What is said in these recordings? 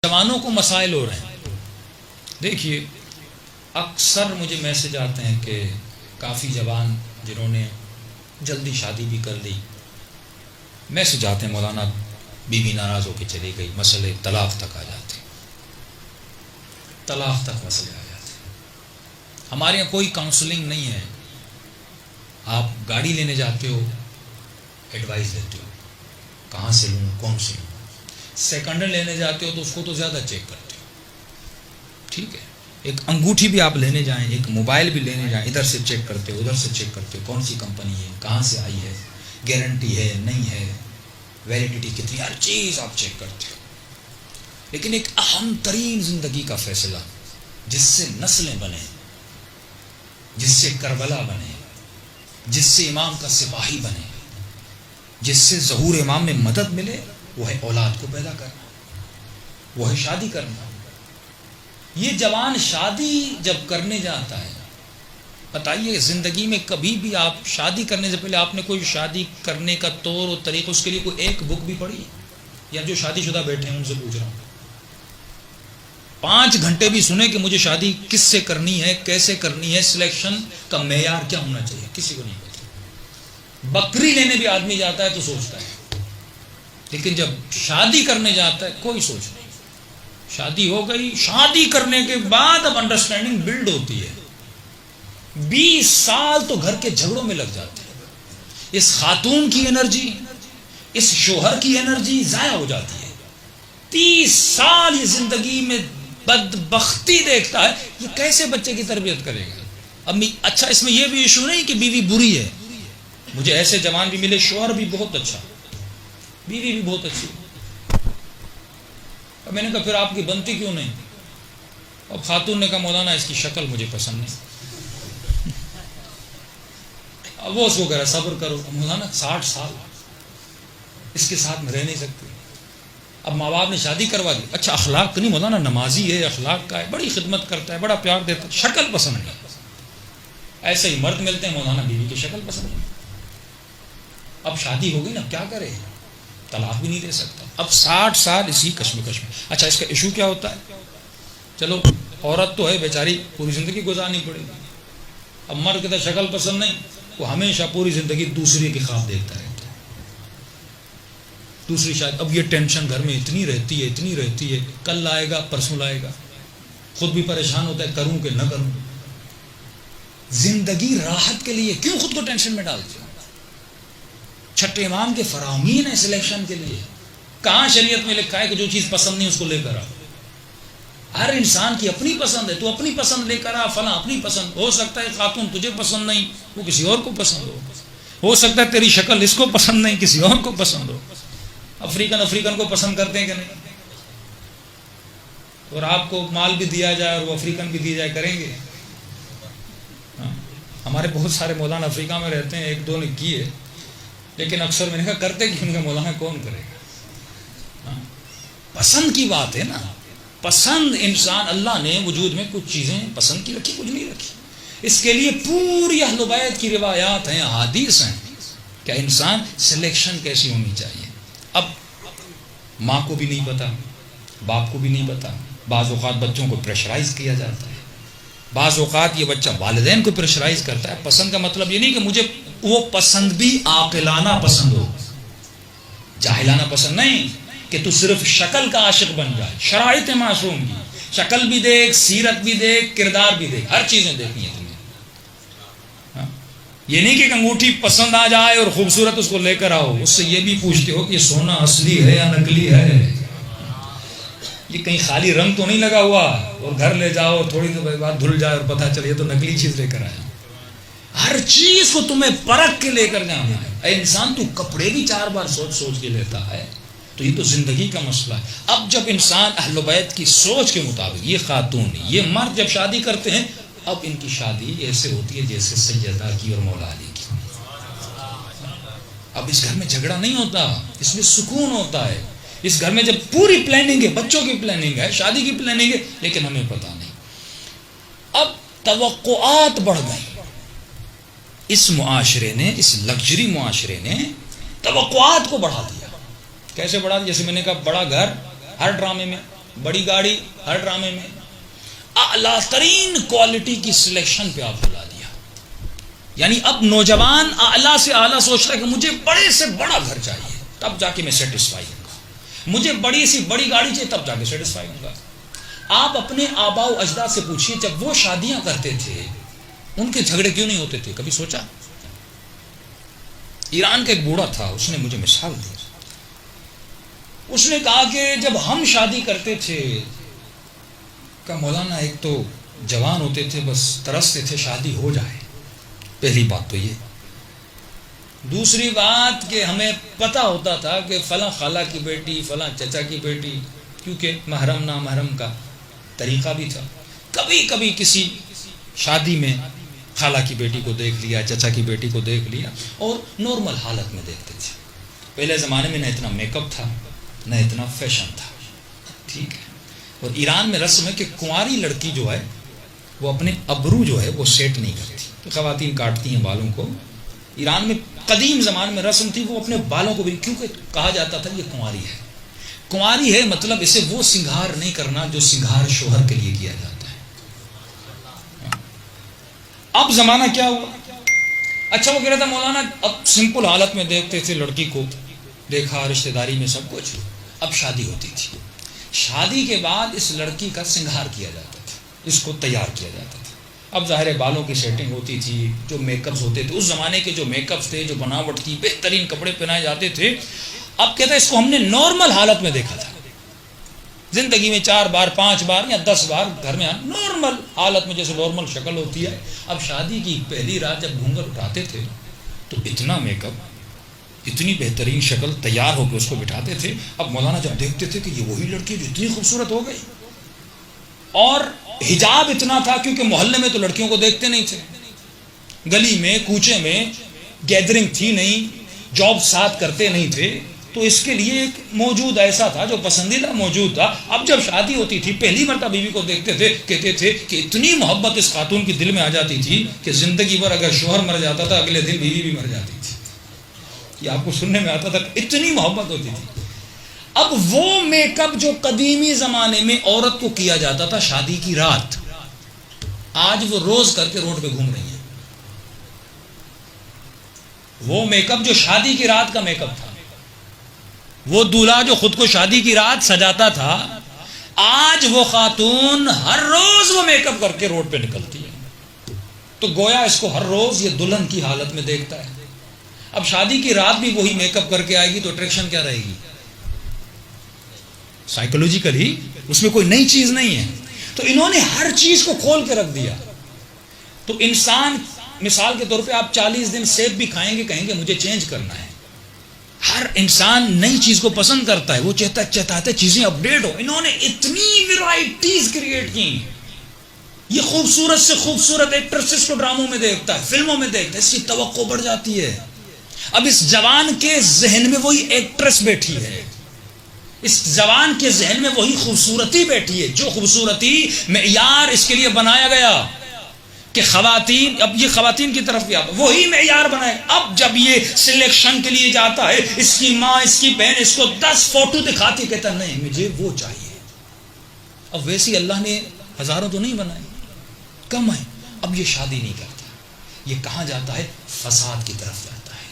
جوانوں کو مسائل ہو رہے ہیں. دیکھیے اکثر مجھے میسج آتے ہیں کہ کافی جوان جنہوں نے جلدی شادی بھی کر لی، میسج آتے ہیں مولانا بیوی ناراض ہو کے چلی گئی، مسئلے طلاق تک آ جاتے ہیں، طلاق تک مسئلے آ جاتے ہیں. ہمارے یہاں کوئی کاؤنسلنگ نہیں ہے. آپ گاڑی لینے جاتے ہو، ایڈوائز دیتے ہو کہاں سے لوں کون سے لوں. سیکنڈ ہینڈ لینے جاتے ہو تو اس کو تو زیادہ چیک کرتے ہو. ٹھیک ہے، ایک انگوٹھی بھی آپ لینے جائیں، ایک موبائل بھی لینے جائیں، ادھر سے چیک کرتے ہو ادھر سے چیک کرتے ہو کون سی کمپنی ہے، کہاں سے آئی ہے، گارنٹی ہے نہیں ہے، ویلیڈیٹی کتنی، ہر چیز آپ چیک کرتے ہو. لیکن ایک اہم ترین زندگی کا فیصلہ جس سے نسلیں بنے، جس سے کربلا بنے، جس سے امام کا سپاہی بنے، جس سے ظہور امام میں مدد ملے، وہ ہے اولاد کو پیدا کرنا، وہ ہے شادی کرنا. یہ جوان شادی جب کرنے جاتا ہے، بتائیے زندگی میں کبھی بھی آپ شادی کرنے سے پہلے آپ نے کوئی شادی کرنے کا طور و طریقہ، اس کے لیے کوئی ایک بک بھی پڑھی؟ یا جو شادی شدہ بیٹھے ہیں ان سے پوچھ رہا ہوں، 5 گھنٹے بھی سنے کہ مجھے شادی کس سے کرنی ہے، کیسے کرنی ہے، سلیکشن کا معیار کیا ہونا چاہیے؟ کسی کو نہیں پتا. بکری لینے بھی آدمی جاتا ہے تو سوچتا ہے، لیکن جب شادی کرنے جاتا ہے کوئی سوچ نہیں. شادی ہو گئی، شادی کرنے کے بعد اب انڈرسٹینڈنگ بلڈ ہوتی ہے. 20 سال تو گھر کے جھگڑوں میں لگ جاتے ہیں. اس خاتون کی انرجی، اس شوہر کی انرجی ضائع ہو جاتی ہے. 30 سال یہ زندگی میں بدبختی دیکھتا ہے، یہ کیسے بچے کی تربیت کرے گا؟ امی اچھا اس میں یہ بھی ایشو نہیں کہ بیوی بری ہے. مجھے ایسے جوان بھی ملے، شوہر بھی بہت اچھا، بیوی بھی بہت اچھی. اب میں نے کہا پھر آپ کی بنتی کیوں نہیں؟ اب خاتون نے کہا مولانا اس کی شکل مجھے پسند نہیں. اب وہ اس کو کہہ رہا صبر کرو. مولانا 60 سال اس کے ساتھ میں رہ نہیں سکتے. اب ماں باپ نے شادی کروا دی، اچھا اخلاق تو نہیں، مولانا نمازی ہے، اخلاق کا ہے، بڑی خدمت کرتا ہے، بڑا پیار دیتا ہے، شکل پسند نہیں. ایسے ہی مرد ملتے ہیں مولانا بیوی کی شکل پسند نہیں. اب شادی ہو گئی نا، کیا کرے؟ طلاق بھی نہیں دے سکتا. اب 60 سال اسی کشمکش میں. اچھا اس کا ایشو کیا ہوتا ہے؟ چلو عورت تو ہے بیچاری، پوری زندگی گزارنی پڑے گی. اب مرد کی تو شکل پسند نہیں، وہ ہمیشہ پوری زندگی دوسری کے خواب دیکھتا رہتا ہے، دوسری شاید. اب یہ ٹینشن گھر میں اتنی رہتی ہے، کل لائے گا پرسوں لائے گا، خود بھی پریشان ہوتا ہے کروں کہ نہ کروں. زندگی راحت کے لیے کیوں خود کو ٹینشن میں ڈالتے ہو؟ چھٹے امام کے فرامین ہے سلیکشن کے لیے. کہاں شریعت میں لکھا ہے کہ جو چیز پسند نہیں اس کو لے کر آ؟ ہر انسان کی اپنی پسند ہے، تو اپنی پسند لے کر آ. فلاں اپنی پسند، ہو سکتا ہے خاتون تجھے پسند نہیں، وہ کسی اور کو پسند ہو سکتا ہے تیری شکل اس کو پسند نہیں، کسی اور کو پسند ہو. افریقن کو پسند کرتے ہیں کہ نہیں؟ اور آپ کو مال بھی دیا جائے اور وہ افریقن بھی دی جائے، کریں گے؟ ہمارے بہت سارے مولانا افریقہ میں رہتے ہیں، 1-2 نے کی ہے، لیکن اکثر میں نے کہا کرتے کہ ان کا مولانا کون کرے گا؟ پسند کی بات ہے نا. پسند انسان، اللہ نے وجود میں کچھ چیزیں پسند کی رکھی، کچھ نہیں رکھی. اس کے لیے پوری اہل بیت کی روایات ہیں، احادیث ہیں کہ انسان سلیکشن کیسی ہونی چاہیے. اب ماں کو بھی نہیں پتا، باپ کو بھی نہیں پتا. بعض اوقات بچوں کو پریشرائز کیا جاتا ہے، بعض اوقات یہ بچہ والدین کو پریشرائز کرتا ہے. پسند کا مطلب یہ نہیں کہ مجھے وہ پسند بھی عاقلانہ پسند ہو، جاہلانہ پسند نہیں کہ تو صرف شکل کا عاشق بن جائے. شرائط معصوم کی، شکل بھی دیکھ، سیرت بھی دیکھ، کردار بھی دیکھ، ہر چیزیں دیکھنی ہے تمہیں. یہ نہیں کہ انگوٹھی پسند آ جائے اور خوبصورت اس کو لے کر آؤ، اس سے یہ بھی پوچھتے ہو کہ یہ سونا اصلی ہے یا نکلی ہے، یہ کہیں خالی رنگ تو نہیں لگا ہوا، اور گھر لے جاؤ اور تھوڑی دیر بعد دھل جائے اور پتہ چلے تو نکلی چیز لے کر آیا. ہر چیز کو تمہیں پرکھ کے لے کر جانا ہے. اے انسان تو کپڑے بھی 4 بار سوچ کے لیتا ہے، تو یہ تو زندگی کا مسئلہ ہے. اب جب انسان اہل بیت کی سوچ کے مطابق، یہ خاتون یہ مرد جب شادی کرتے ہیں، اب ان کی شادی ایسے ہوتی ہے جیسے سیدہ کی اور مولا علی کی. اب اس گھر میں جھگڑا نہیں ہوتا، اس میں سکون ہوتا ہے. اس گھر میں جب پوری پلاننگ ہے، بچوں کی پلاننگ ہے، شادی کی پلاننگ ہے، لیکن ہمیں پتہ نہیں. اب توقعات بڑھ گئی. اس معاشرے نے، اس لگژری معاشرے نے توقعات کو بڑھا دیا. کیسے بڑھا دیا؟ جیسے میں نے کہا بڑا گھر ہر ڈرامے میں بڑی گاڑی ہر ڈرامے میں، اعلیٰ ترین کوالٹی کی سلیکشن پہ آپ بلا دیا. یعنی اب نوجوان اعلیٰ سے اعلیٰ سوچ رہا ہے کہ مجھے بڑے سے بڑا گھر چاہیے تب جا کے میں سیٹسفائی ہوں گا، مجھے بڑی سی بڑی گاڑی چاہیے تب جا کے سیٹسفائی ہوں گا. آپ اپنے آباء و اجداد سے پوچھیے جب وہ شادیاں کرتے تھے ان کے جھگڑے کیوں نہیں ہوتے تھے؟ کبھی سوچا؟ ایران کا ایک بوڑھا تھا، اس نے مجھے مثال دی. اس نے کہا کہ جب ہم شادی کرتے تھے کہ مولانا ایک تو جوان ہوتے تھے، بس ترستے تھے شادی ہو جائے. پہلی بات تو یہ. دوسری بات کہ ہمیں پتہ ہوتا تھا کہ فلاں خالہ کی بیٹی، فلاں چچا کی بیٹی، کیونکہ محرم نامحرم کا طریقہ بھی تھا. کبھی کبھی کسی شادی میں خالہ کی بیٹی کو دیکھ لیا، چچا کی بیٹی کو دیکھ لیا، اور نارمل حالت میں دیکھتے تھے. پہلے زمانے میں نہ اتنا میک اپ تھا نہ اتنا فیشن تھا. ٹھیک ہے. اور ایران میں رسم ہے کہ کنواری لڑکی جو ہے وہ اپنے ابرو جو ہے وہ سیٹ نہیں کرتی. تو خواتین کاٹتی ہیں بالوں کو. ایران میں قدیم زمانے میں رسم تھی وہ اپنے بالوں کو بھی، کیونکہ کہا جاتا تھا یہ کنواری ہے. کنواری ہے مطلب اسے وہ سنگھار نہیں کرنا جو سنگھار شوہر کے لیے کیا جاتا ہے. اب زمانہ کیا ہوا؟ اچھا وہ کہہ رہا تھا مولانا اب سمپل حالت میں دیکھتے تھے لڑکی کو، دیکھا رشتہ داری میں سب کچھ. اب شادی ہوتی تھی. شادی کے بعد اس لڑکی کا سنگھار کیا جاتا تھا، اس کو تیار کیا جاتا تھا. اب ظاہر بالوں کی سیٹنگ ہوتی تھی، جو میک اپس ہوتے تھے اس زمانے کے، جو میک اپس تھے، جو بناوٹ تھی، بہترین کپڑے پہنائے جاتے تھے. اب کہتا ہے اس کو ہم نے نارمل حالت میں دیکھا تھا، زندگی میں 4 بار 5 بار یا 10 بار گھر میں نارمل حالت میں جیسے نارمل شکل ہوتی ہے. اب شادی کی پہلی رات جب گھونگھٹ اٹھاتے تھے تو اتنا میک اپ، اتنی بہترین شکل تیار ہو کے اس کو بٹھاتے تھے. اب مولانا جب دیکھتے تھے کہ یہ وہی لڑکی جو اتنی خوبصورت ہو گئی، اور حجاب اتنا تھا کیونکہ محلے میں تو لڑکیوں کو دیکھتے نہیں تھے، گلی میں کوچے میں گیدرنگ تھی نہیں، جاب ساتھ کرتے نہیں تھے، تو اس کے لیے ایک موجود ایسا تھا جو پسندیدہ موجود تھا. اب جب شادی ہوتی تھی پہلی مرتبہ بیوی کو دیکھتے تھے، کہتے تھے کہ اتنی محبت اس خاتون کی دل میں آ جاتی تھی کہ زندگی بھر اگر شوہر مر جاتا تھا اگلے دن بیوی بھی مر جاتی تھی. یہ آپ کو سننے میں آتا تھا، اتنی محبت ہوتی تھی. اب وہ میک اپ جو قدیمی زمانے میں عورت کو کیا جاتا تھا شادی کی رات، آج وہ روز کر کے روڈ پہ گھوم رہی ہے. وہ میک اپ جو شادی کی رات کا میک اپ تھا، وہ دولہا جو خود کو شادی کی رات سجاتا تھا، آج وہ خاتون ہر روز وہ میک اپ کر کے روڈ پہ نکلتی ہے. تو گویا اس کو ہر روز یہ دلہن کی حالت میں دیکھتا ہے. اب شادی کی رات بھی وہی میک اپ کر کے آئے گی تو اٹریکشن کیا رہے گی؟ سائیکولوجیکلی اس میں کوئی نئی چیز نہیں ہے. تو انہوں نے ہر چیز کو کھول کے رکھ دیا. تو انسان مثال کے طور پہ آپ 40 دن سیب بھی کھائیں گے، کہیں گے مجھے چینج کرنا ہے. ہر انسان نئی چیز کو پسند کرتا ہے، وہ چاہتا ہے چیزیں اپڈیٹ ہو. انہوں نے اتنی ویرائٹیز کریٹ کی. یہ خوبصورت سے خوبصورت ایکٹریسز کو ڈراموں میں دیکھتا ہے، فلموں میں دیکھتا ہے، اس کی توقع بڑھ جاتی ہے. اب اس جوان کے ذہن میں وہی ایکٹریس بیٹھی ہے، اس جوان کے ذہن میں وہی خوبصورتی بیٹھی ہے جو خوبصورتی معیار اس کے لیے بنایا گیا کہ خواتین، اب یہ خواتین کی طرف بھی آتا وہی معیار بنائے. اب جب یہ سلیکشن کے لیے جاتا ہے، اس کی ماں اس کی بہن اس کو 10 فوٹو دکھاتی، کہتا نہیں مجھے وہ چاہیے. اب ویسی اللہ نے ہزاروں تو نہیں بنائے، کم ہے. اب یہ شادی نہیں کرتا، یہ کہاں جاتا ہے؟ فساد کی طرف جاتا ہے،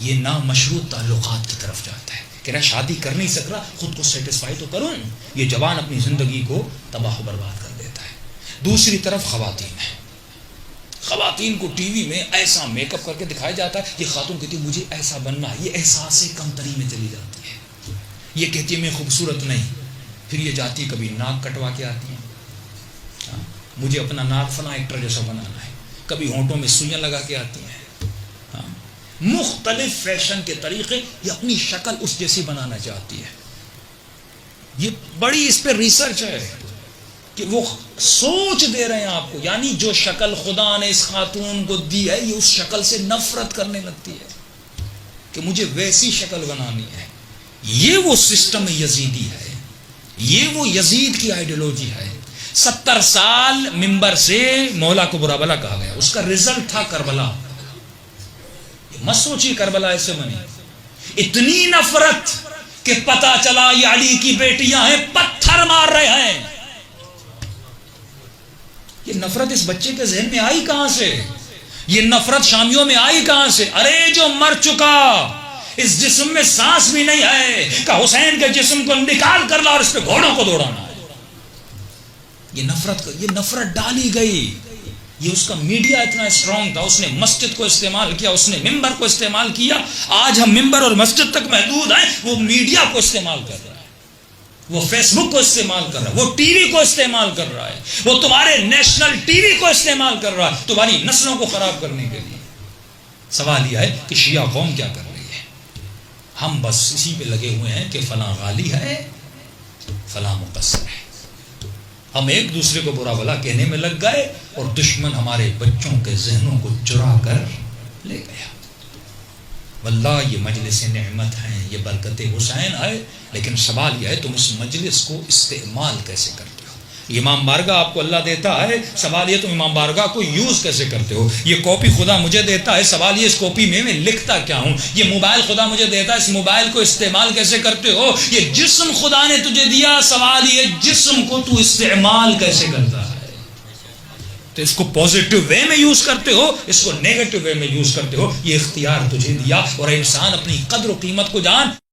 یہ نامشروط تعلقات کی طرف جاتا ہے کہ میں شادی کر نہیں سک رہا، خود کو سیٹسفائی تو کروں. یہ جوان اپنی زندگی کو تباہ و برباد کر دیتا ہے. دوسری طرف خواتین ہیں، خواتین کو ٹی وی میں ایسا میک اپ کر کے دکھایا جاتا ہے، یہ خاتون کہتی ہے مجھے ایسا بننا ہے، یہ احساس کمتری میں چلی جاتی ہے. یہ کہتی ہے میں خوبصورت نہیں، پھر یہ جاتی ہے کبھی ناک کٹوا کے آتی ہیں، مجھے اپنا ناک فلاں ایکٹر جیسا بنانا ہے، کبھی ہونٹوں میں سوئیاں لگا کے آتی ہیں. مختلف فیشن کے طریقے، یہ اپنی شکل اس جیسی بنانا چاہتی ہے. یہ بڑی اس پہ ریسرچ ہے کہ وہ سوچ دے رہے ہیں آپ کو، یعنی جو شکل خدا نے اس خاتون کو دی ہے، یہ اس شکل سے نفرت کرنے لگتی ہے کہ مجھے ویسی شکل بنانی ہے. یہ وہ سسٹم یزیدی ہے، یہ وہ یزید کی آئیڈیالوجی ہے. 70 سال ممبر سے مولا کو برا بلا کہا گیا، اس کا رزلٹ تھا کربلا. مت سوچی کربلا ایسے بنی، اتنی نفرت کہ پتا چلا یہ علی کی بیٹیاں ہیں، پتھر مار رہے ہیں. یہ نفرت اس بچے کے ذہن میں آئی کہاں سے؟ یہ نفرت شامیوں میں آئی کہاں سے؟ ارے جو مر چکا، اس جسم میں سانس بھی نہیں ہے، کہ حسین کے جسم کو نکال کر لا اور اس پہ گھوڑوں کو دوڑانا ہے. یہ نفرت ڈالی گئی. یہ اس کا میڈیا اتنا اسٹرانگ تھا، اس نے مسجد کو استعمال کیا، اس نے ممبر کو استعمال کیا. آج ہم ممبر اور مسجد تک محدود ہیں، وہ میڈیا کو استعمال کر رہا ہے، وہ فیس بک کو استعمال کر رہا ہے، وہ ٹی وی کو استعمال کر رہا ہے، وہ تمہارے نیشنل ٹی وی کو استعمال کر رہا ہے تمہاری نسلوں کو خراب کرنے کے لیے. سوال یہ ہے کہ شیعہ قوم کیا کر رہی ہے؟ ہم بس اسی پہ لگے ہوئے ہیں کہ فلاں غالی ہے، فلاں مقصر ہے. ہم ایک دوسرے کو برا بھلا کہنے میں لگ گئے اور دشمن ہمارے بچوں کے ذہنوں کو چرا کر لے گیا. واللہ یہ مجلس نعمت ہیں، یہ برکت حسین ہے، لیکن سوال یہ ہے تم اس مجلس کو استعمال کیسے کرتے ہو. امام بارگاہ آپ کو اللہ دیتا ہے، سوال یہ تم امام بارگاہ کو یوز کیسے کرتے ہو. یہ کاپی خدا مجھے دیتا ہے، سوال یہ اس کاپی میں لکھتا کیا ہوں. یہ موبائل خدا مجھے دیتا ہے، اس موبائل کو استعمال کیسے کرتے ہو. یہ جسم خدا نے تجھے دیا، سوال یہ جسم کو تو استعمال کیسے کرتا ہے. تو اس کو پازیٹیو وے میں یوز کرتے ہو، اس کو نیگیٹو وے میں یوز کرتے ہو. یہ اختیار تجھے دیا، اور انسان اپنی قدر و قیمت کو جان.